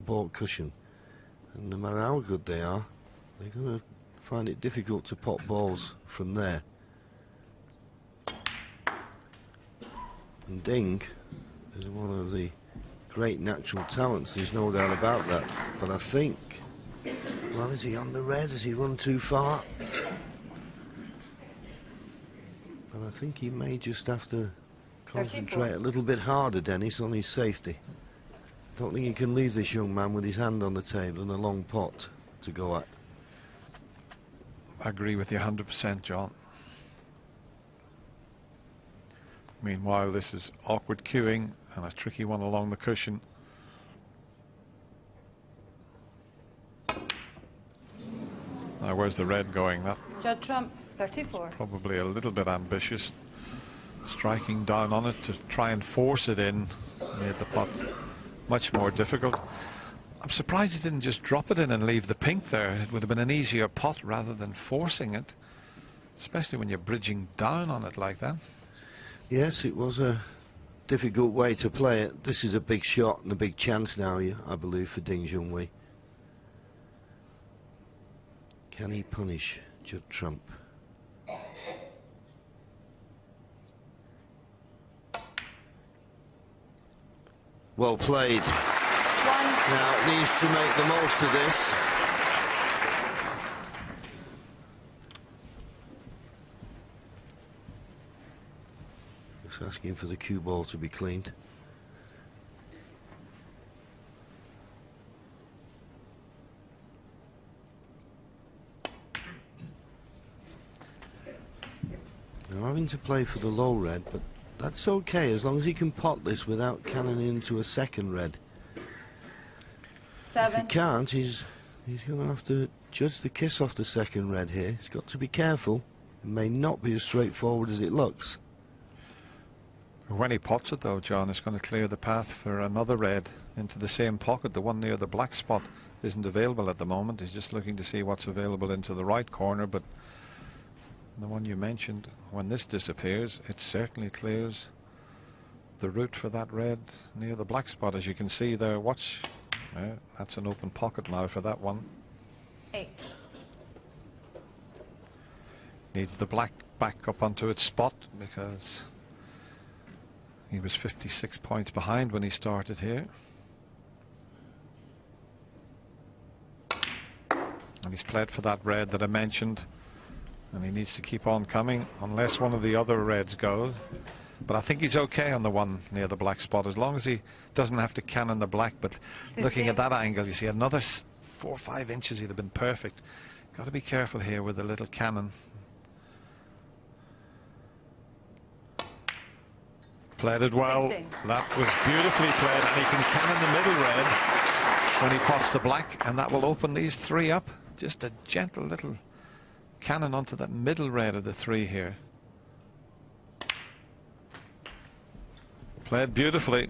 bought cushion, and no matter how good they are, they're going to find it difficult to pot balls from there. And Ding is one of the great natural talents, there's no doubt about that. But I think, well, is he on the red? Has he run too far? But I think he may just have to concentrate a little bit harder, Dennis, on his safety. I don't think he can leave this young man with his hand on the table and a long pot to go at. I agree with you 100%, John. Meanwhile, this is awkward cueing and a tricky one along the cushion. Now, where's the red going? That Judd Trump, 34. Probably a little bit ambitious. Striking down on it to try and force it in made the pot much more difficult. I'm surprised he didn't just drop it in and leave the pink there. It would have been an easier pot rather than forcing it, especially when you're bridging down on it like that. Yes, it was a difficult way to play it. This is a big shot and a big chance now, I believe, for 딩전휘. Can he punish Judd Trump? Well played. Now it needs to make the most of this. Just asking for the cue ball to be cleaned. Now having to play for the low red, but that's okay as long as he can pot this without cannoning into a second red. 7. If he can't, he's going to have to judge the kiss off the second red here. He's got to be careful. It may not be as straightforward as it looks. When he pots it, though, John, it's going to clear the path for another red into the same pocket. The one near the black spot isn't available at the moment. He's just looking to see what's available into the right corner, but the one you mentioned, when this disappears, it certainly clears the route for that red near the black spot. As you can see there, watch. That's an open pocket now for that one. 8. Needs the black back up onto its spot because he was 56 points behind when he started here. And he's played for that red that I mentioned. And he needs to keep on coming unless one of the other reds go. But I think he's okay on the one near the black spot as long as he doesn't have to cannon the black. But 15. Looking at that angle, you see another 4 or 5 inches, he'd have been perfect. Got to be careful here with the little cannon. Played it well. 16. That was beautifully played, and he can cannon the middle red when he pots the black, and that will open these 3 up. Just a gentle little cannon onto that middle red of the 3 here. Played beautifully.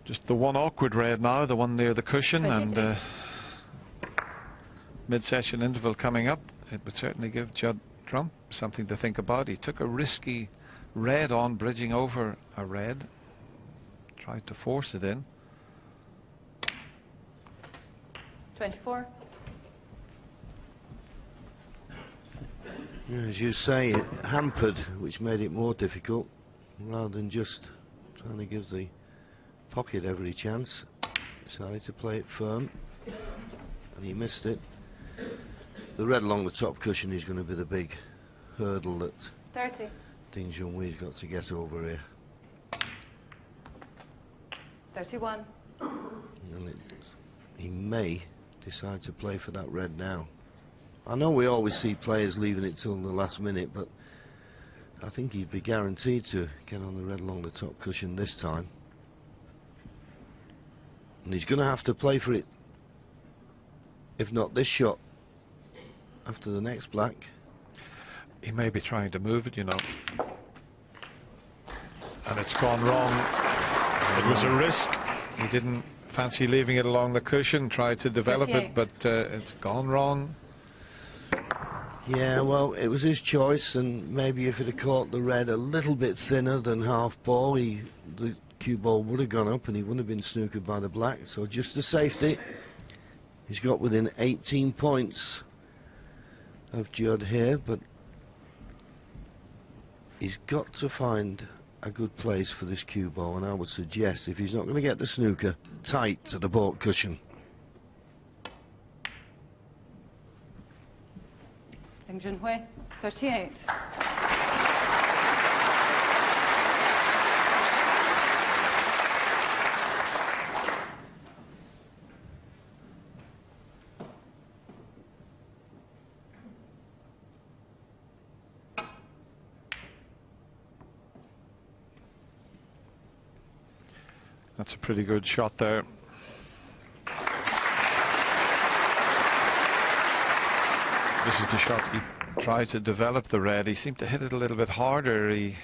Just the one awkward red now, the one near the cushion, 23. and mid-session interval coming up. It would certainly give Judd Trump something to think about. He took a risky red on, bridging over a red. Tried to force it in. 24. Yeah, as you say, it hampered, which made it more difficult, rather than just trying to give the pocket every chance. Decided to play it firm, and he missed it. The red along the top cushion is going to be the big hurdle that 30. 딩전휘's got to get over here. 31. And he may decide to play for that red now. I know we always see players leaving it till the last minute, but I think he'd be guaranteed to get on the red along the top cushion this time. And he's going to have to play for it, if not this shot, after the next black. He may be trying to move it, you know. And it's gone wrong. It was a risk. He didn't fancy leaving it along the cushion, tried to develop 38. it, but it's gone wrong. Yeah, well, it was his choice, and maybe if it had caught the red a little bit thinner than half ball, the cue ball would have gone up and he wouldn't have been snookered by the black. So just a safety. He's got within 18 points of Judd here, but he's got to find a good place for this cue ball, and I would suggest, if he's not going to get the snooker, tight to the baulk cushion. 딩전휘 38. That's a pretty good shot there. This is the shot he tried to develop the red. He seemed to hit it a little bit harder. He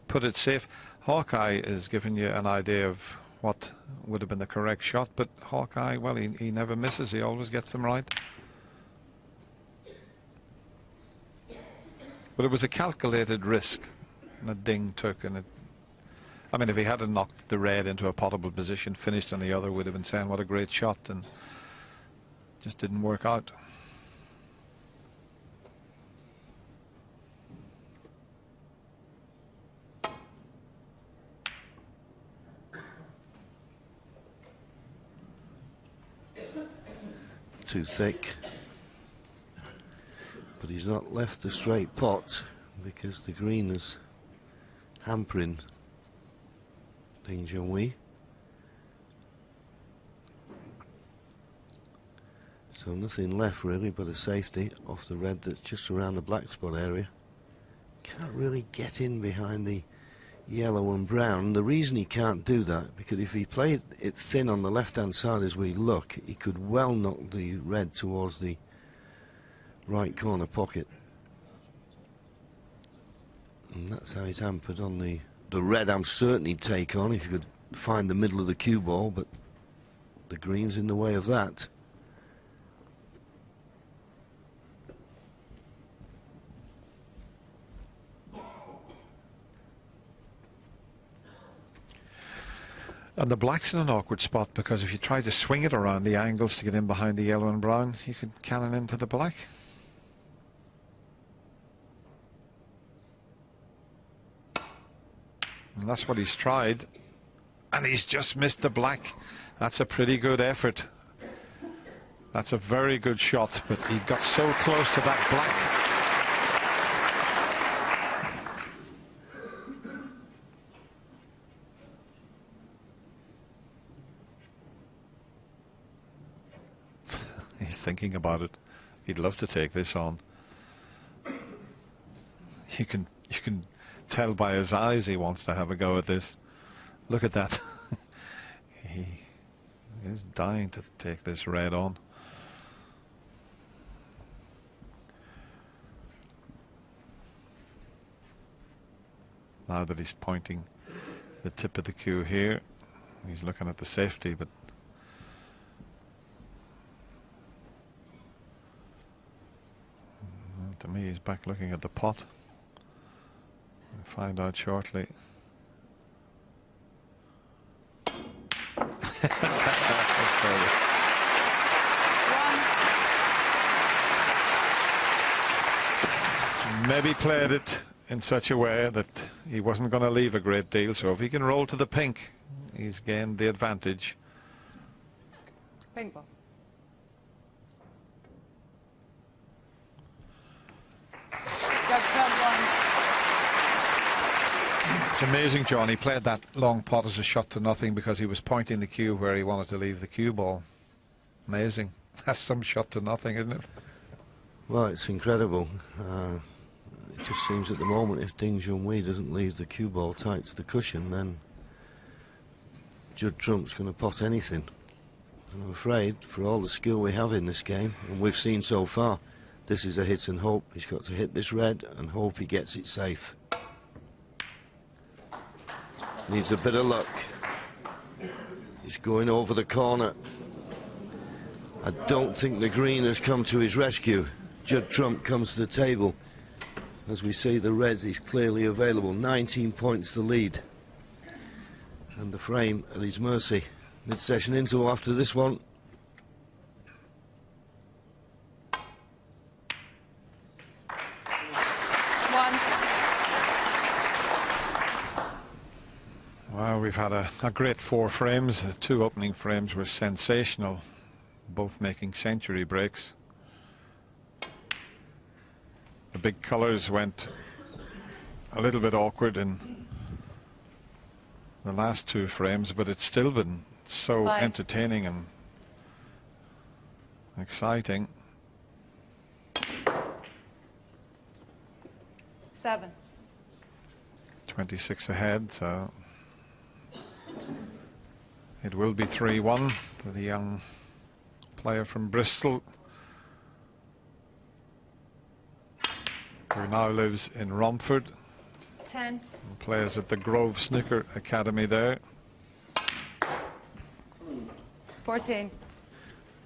put it safe. Hawkeye is giving you an idea of what would have been the correct shot, but Hawkeye, well, he never misses. He always gets them right. But it was a calculated risk that Ding took, and I mean, if he hadn't knocked the red into a potable position, finished on the other, would have been saying what a great shot, and just didn't work out. Too thick, but he's not left the straight pot because the green is hampering 딩전휘. So nothing left really but a safety off the red that's just around the black spot area. Can't really get in behind the yellow and brown. The reason he can't do that, because if he played it thin on the left hand side as we look, he could well knock the red towards the right corner pocket, and that's how he's hampered on the red. I'm certain he'd take on if you could find the middle of the cue ball, but the green's in the way of that. And the black's in an awkward spot, because if you try to swing it around the angles to get in behind the yellow and brown, you could cannon into the black. And that's what he's tried, and he's just missed the black. That's a pretty good effort. That's a very good shot, but he got so close to that black. He's thinking about it. He'd love to take this on. You can tell by his eyes he wants to have a go at this. Look at that. He is dying to take this red on. Now that he's pointing the tip of the cue here, he's looking at the safety, but to me he's back looking at the pot. We'll find out shortly. Maybe played it in such a way that he wasn't going to leave a great deal, so if he can roll to the pink, he's gained the advantage. Pink ball. It's amazing, John. He played that long pot as a shot to nothing because he was pointing the cue where he wanted to leave the cue ball. Amazing. That's some shot to nothing, isn't it? Well, it's incredible. It just seems at the moment if 딩전휘 doesn't leave the cue ball tight to the cushion, then Judd Trump's going to pot anything. And I'm afraid, for all the skill we have in this game, and we've seen so far, this is a hit and hope. He's got to hit this red and hope he gets it safe. Needs a bit of luck. He's going over the corner. I don't think the green has come to his rescue. Judd Trump comes to the table. As we see, the red is clearly available. 19 points the lead. And the frame at his mercy. Mid-session interval after this one. Well, we've had a great 4 frames. The 2 opening frames were sensational, both making century breaks. The big colours went a little bit awkward in the last 2 frames, but it's still been so 5. entertaining and exciting. 7. 26 ahead, so it will be 3-1 to the young player from Bristol, who now lives in Romford. 10. Plays at the Grove Snooker Academy there. 14.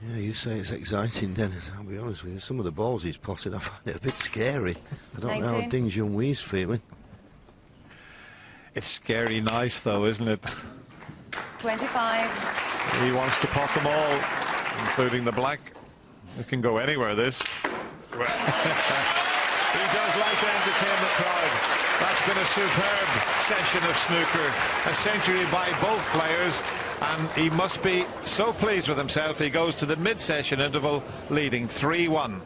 Yeah, you say it's exciting, Dennis. I'll be honest with you. Some of the balls he's potted, I find it a bit scary. I don't know how 19. 딩전휘vs's feeling. It's scary nice, though, isn't it? 25. He wants to pot them all, including the black. It can go anywhere, this. He does like to entertain the crowd. That's been a superb session of snooker. A century by both players, and he must be so pleased with himself. He goes to the mid-session interval, leading 3-1.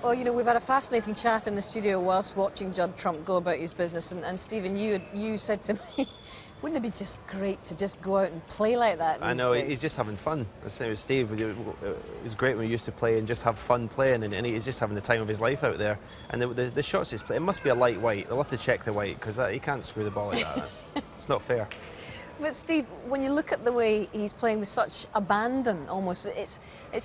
Well, you know, we've had a fascinating chat in the studio whilst watching Judd Trump go about his business. And Stephen, you said to me, wouldn't it be just great to just go out and play like that these I know, days? he's just having fun. The same with Steve. It was great when we used to play and just have fun playing, and he's just having the time of his life out there. And the shots he's playing, it must be a light white. They'll have to check the white, because he can't screw the ball like that. It's not fair. But Steve, when you look at the way he's playing with such abandon, almost, it's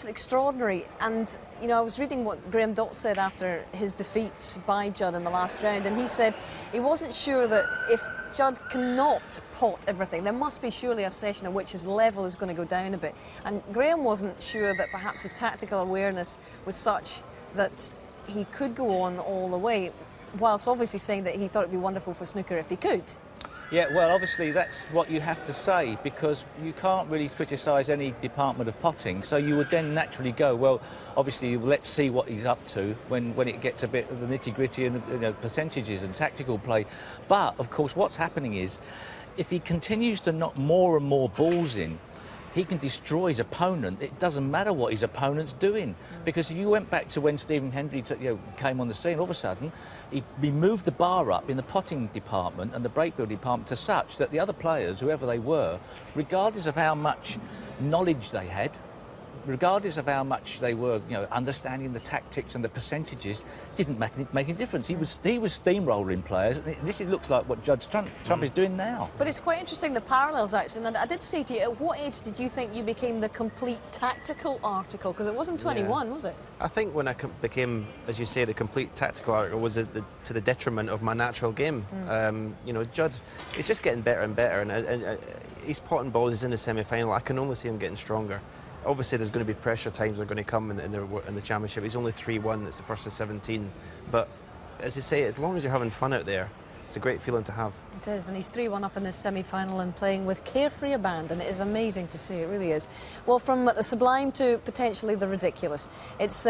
extraordinary. And you know, I was reading what Graham Dott said after his defeat by Judd in the last round, and he said he wasn't sure that if Judd cannot pot everything, there must be surely a session in which his level is going to go down a bit. And Graham wasn't sure that perhaps his tactical awareness was such that he could go on all the way, whilst obviously saying that he thought it'd be wonderful for snooker if he could. Yeah, well, obviously that's what you have to say, because you can't really criticise any department of potting, so you would then naturally go, well, obviously let's see what he's up to when it gets a bit of the nitty-gritty and, you know, percentages and tactical play. But, of course, what's happening is, if he continues to knock more and more balls in, he can destroy his opponent. It doesn't matter what his opponent's doing, because if you went back to when Stephen Hendry came on the scene, all of a sudden he moved the bar up in the potting department and the breakbill department to such that the other players, whoever they were, regardless of how much knowledge they had, regardless of how much they were, you know, understanding the tactics and the percentages, didn't make any difference. He was steamrolling players. This looks like what Judd Trump is doing now. But it's quite interesting, the parallels, actually. And I did say to you, at what age did you think you became the complete tactical article? Because it wasn't 21, was it? I think when I became, as you say, the complete tactical article was to the detriment of my natural game. You know, Judd is just getting better and better, and he's potting balls. He's in the semi-final. I can only see him getting stronger. Obviously, there's going to be pressure times that are going to come in the championship. He's only 3-1. It's the first of 17. But as you say, as long as you're having fun out there, it's a great feeling to have. It is, and he's 3-1 up in this semi-final and playing with carefree abandon. It is amazing to see, it really is. Well, from the sublime to potentially the ridiculous. It's